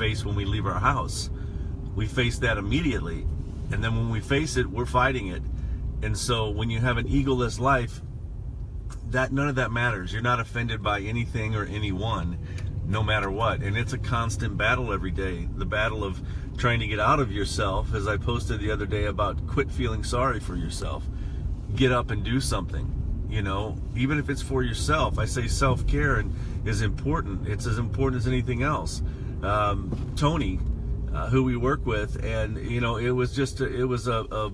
face when we leave our house. We face that immediately. And then when we face it, we're fighting it. And so when you have an egoless life, that none of that matters. You're not offended by anything or anyone, no matter what. And it's a constant battle every day. The battle of trying to get out of yourself, as I posted the other day about quit feeling sorry for yourself. Get up and do something, you know, even if it's for yourself. I say self-care is important. It's as important as anything else. Tony, who we work with, and you know, it was a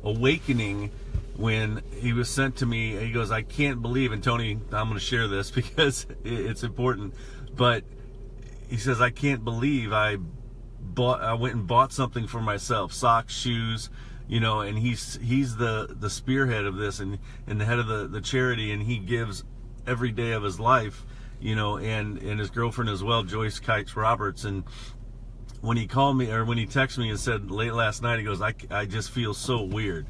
awakening when he was sent to me. He goes, I can't believe, and Tony, I'm going to share this because it's important, but he says, I can't believe I went and bought something for myself, socks, shoes, you know, and he's the spearhead of this and the head of the charity, and he gives every day of his life, you know, and his girlfriend as well, Joyce Kites Roberts. And when he called me, or when he texted me and said late last night, he goes, I just feel so weird.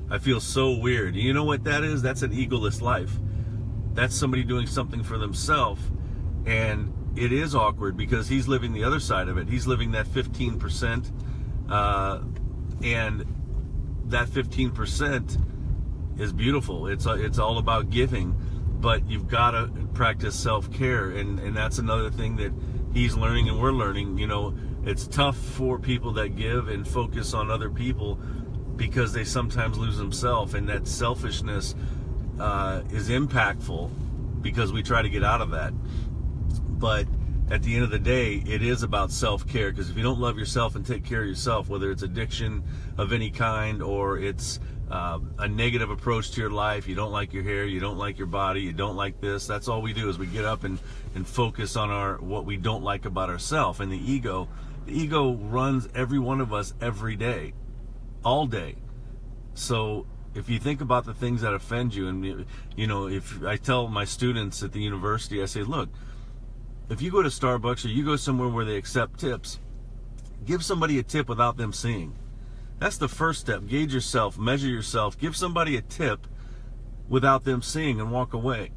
I feel so weird. You know what that is? That's an egoless life. That's somebody doing something for themselves, and it is awkward because he's living the other side of it. He's living that 15%, and that 15% is beautiful. It's all about giving, but you've got to practice self-care, and that's another thing that he's learning and we're learning. You know, it's tough for people that give and focus on other people because they sometimes lose themselves, and that selfishness is impactful because we try to get out of that. But at the end of the day, it is about self-care, because if you don't love yourself and take care of yourself, whether it's addiction of any kind or it's a negative approach to your life, you don't like your hair, you don't like your body, you don't like this, that's all we do is we get up and focus on what we don't like about ourselves. And the ego runs every one of us every day, all day. So if you think about the things that offend you, and you know, if I tell my students at the university, I say, look, if you go to Starbucks or you go somewhere where they accept tips, give somebody a tip without them seeing. That's the first step. Gauge yourself, measure yourself, give somebody a tip without them seeing, and walk away.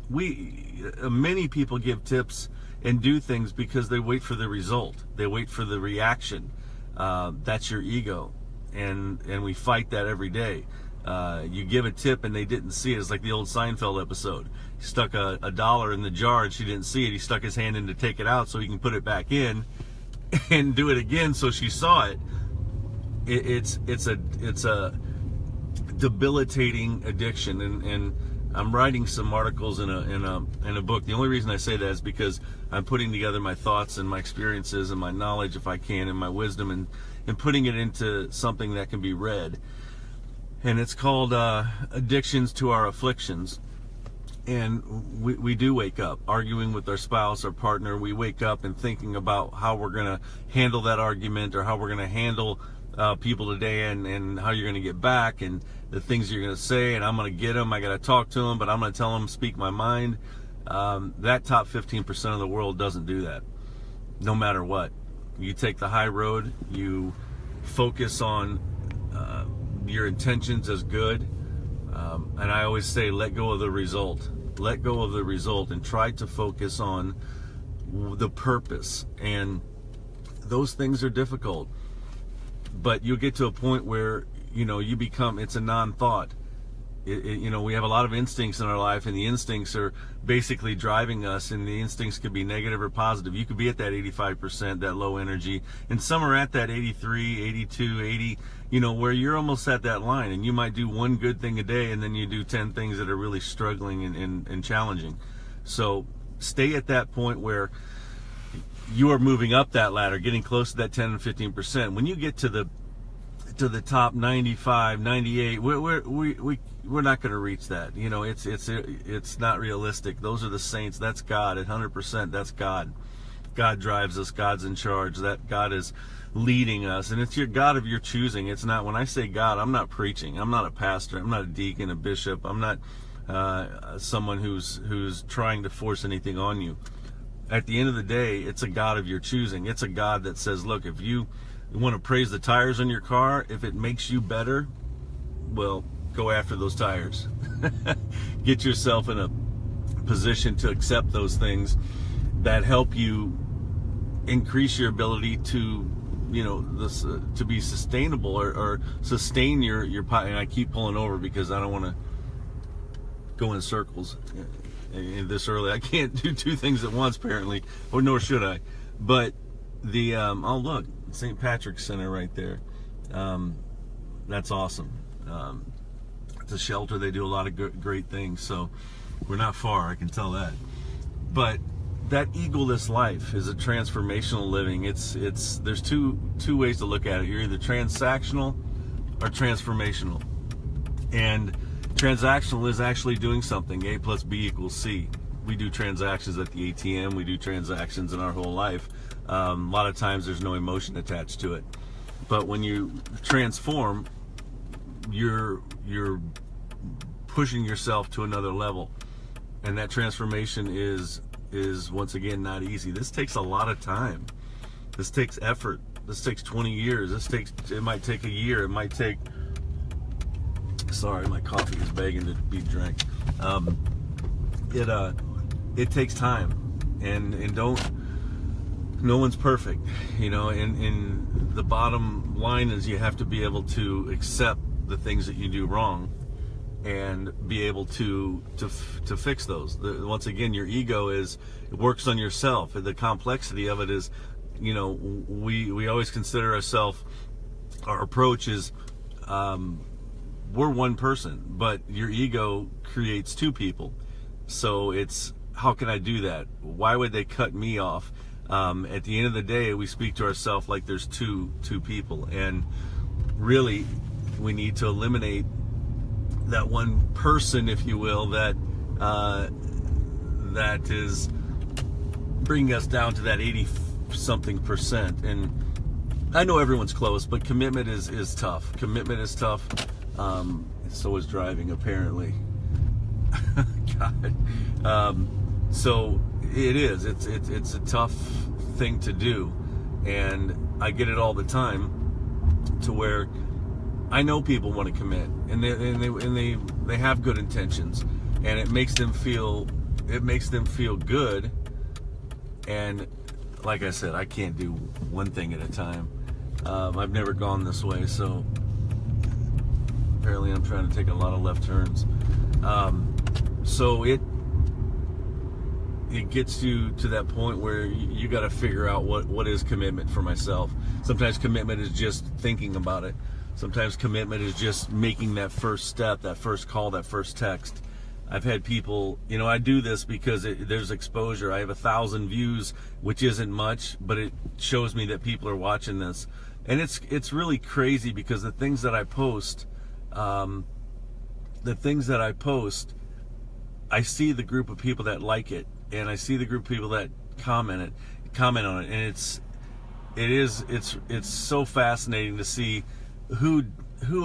Many people give tips and do things because they wait for the result. They wait for the reaction. That's your ego, and we fight that every day. You give a tip and they didn't see it. It's like the old Seinfeld episode. He stuck a dollar in the jar and she didn't see it. He stuck his hand in to take it out so he can put it back in and do it again so she saw it. It's a debilitating addiction, and I'm writing some articles in a book. The only reason I say that is because I'm putting together my thoughts and my experiences and my knowledge, if I can, and my wisdom, and putting it into something that can be read. And it's called Addictions to Our Afflictions. And we do wake up arguing with our spouse, our partner. We wake up and thinking about how we're going to handle that argument, or how we're going to handle people today, and how you're going to get back, and the things you're going to say, and I'm going to get them. I got to talk to them, but I'm going to tell them, speak my mind. That top 15% of the world doesn't do that, no matter what. You take the high road. You focus on your intentions as good. And I always say, let go of the result. Let go of the result and try to focus on the purpose. And those things are difficult. But you'll get to a point where, you know, you become, it's a non-thought. You know, we have a lot of instincts in our life, and the instincts are basically driving us, and the instincts could be negative or positive. You could be at that 85%, that low energy, and some are at that 83, 82, 80, you know, where you're almost at that line, and you might do one good thing a day, and then you do 10 things that are really struggling and challenging. So stay at that point where you are moving up that ladder, getting close to that 10 and 15%. When you get to the top 95, 98, we're not going to reach that. You know, it's not realistic. Those are the saints. That's God at 100%. That's God. God drives us. God's in charge. That God is leading us, and it's your God of your choosing. It's not, when I say God, I'm not preaching. I'm not a pastor. I'm not a deacon, a bishop. I'm not someone who's trying to force anything on you. At the end of the day, it's a God of your choosing. It's a God that says, look, if you want to praise the tires on your car, if it makes you better, well, go after those tires. Get yourself in a position to accept those things that help you increase your ability to, you know, this to be sustainable, or sustain your pot. And I keep pulling over because I don't want to go in circles this early. I can't do two things at once apparently, or nor should I. But the oh look, St. Patrick's Center right there. That's awesome. It's a shelter. They do a lot of great things. So we're not far, I can tell that. But that egoless life is a transformational living. It's there's two ways to look at it. You're either transactional or transformational. And transactional is actually doing something. A plus B equals C. We do transactions at the ATM. We do transactions in our whole life. A lot of times there's no emotion attached to it. But when you transform, you're pushing yourself to another level. And that transformation is once again not easy. This takes a lot of time. This takes effort. This takes 20 years. It might take a year. It might take, sorry, my coffee is begging to be drank. It takes time, and no one's perfect, you know, and the bottom line is you have to be able to accept the things that you do wrong and be able to fix those. Once again, your ego it works on yourself. The complexity of it is, you know, we always consider ourselves, our approach is, we're one person, but your ego creates two people. So it's, how can I do that? Why would they cut me off? At the end of the day, we speak to ourselves like there's two people, and really we need to eliminate that one person, if you will, that is bringing us down to that 80-something%. And I know everyone's close, but commitment is tough. Commitment is tough. So is driving, apparently. God. So it is. It's a tough thing to do, and I get it all the time, to where I know people want to commit, and they have good intentions, and it makes them feel good. And like I said, I can't do one thing at a time. I've never gone this way, so apparently I'm trying to take a lot of left turns. So it gets you to that point where you got to figure out what is commitment for myself. Sometimes commitment is just thinking about it. Sometimes commitment is just making that first step, that first call, that first text. I've had people, you know, I do this because there's exposure. I have 1,000 views, which isn't much, but it shows me that people are watching this. And it's really crazy, because the things that I post, I see the group of people that like it, and I see the group of people that comment on it, and it's so fascinating to see who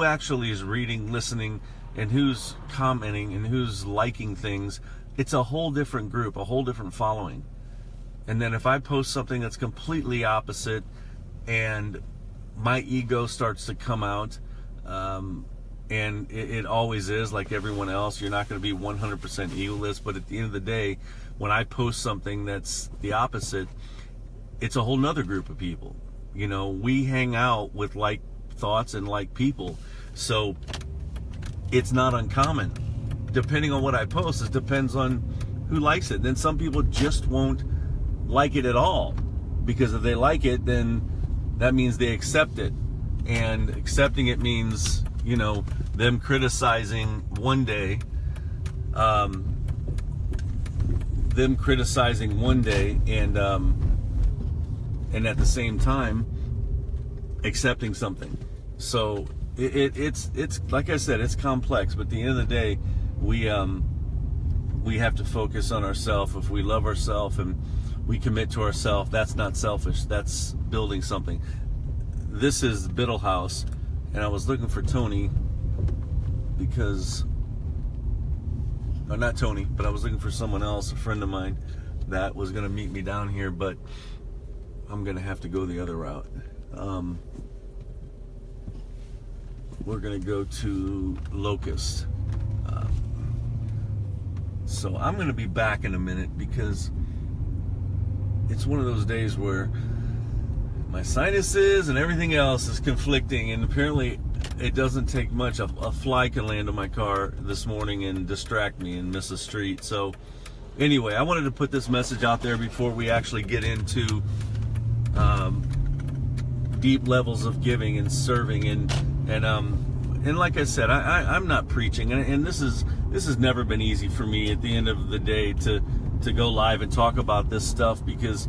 actually is reading, listening, and who's commenting and who's liking things. It's a whole different group, a whole different following. And then if I post something that's completely opposite, and my ego starts to come out, and it always is, like everyone else, you're not going to be 100% egoless, but at the end of the day, when I post something that's the opposite, it's a whole nother group of people. You know, we hang out with like thoughts and like people, so it's not uncommon. Depending on what I post, it depends on who likes it. Then some people just won't like it at all, because if they like it, then that means they accept it, and accepting it means, you know, them criticizing one day, and at the same time accepting something. So it's like I said, it's complex, but at the end of the day, we have to focus on ourselves. If we love ourselves and we commit to ourselves, that's not selfish, that's building something. This is Biddle House, and I was looking for Tony, because, or not Tony, but I was looking for someone else, a friend of mine, that was going to meet me down here, but I'm going to have to go the other route. We're going to go to Locust. So I'm going to be back in a minute, because it's one of those days where my sinuses and everything else is conflicting, and apparently it doesn't take much. A fly can land on my car this morning and distract me and miss a street. So anyway, I wanted to put this message out there before we actually get into deep levels of giving and serving, and like I said, I'm not preaching, and this has never been easy for me at the end of the day to go live and talk about this stuff, because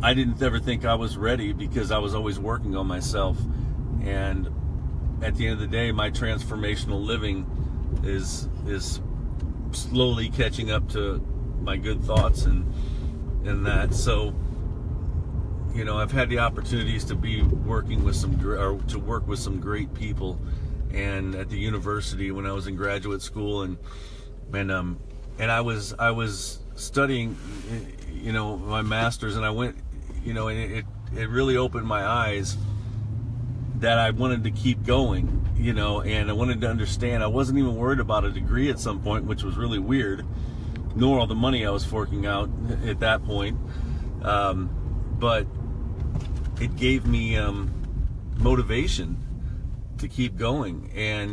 I didn't ever think I was ready, because I was always working on myself. And at the end of the day, my transformational living is slowly catching up to my good thoughts and that. So, you know, I've had the opportunities to be working with to work with some great people, and at the university when I was in graduate school, and I was studying, you know, my master's, and I went, you know, and it really opened my eyes that I wanted to keep going, you know, and I wanted to understand. I wasn't even worried about a degree at some point, which was really weird, nor all the money I was forking out at that point, but it gave me motivation to keep going. And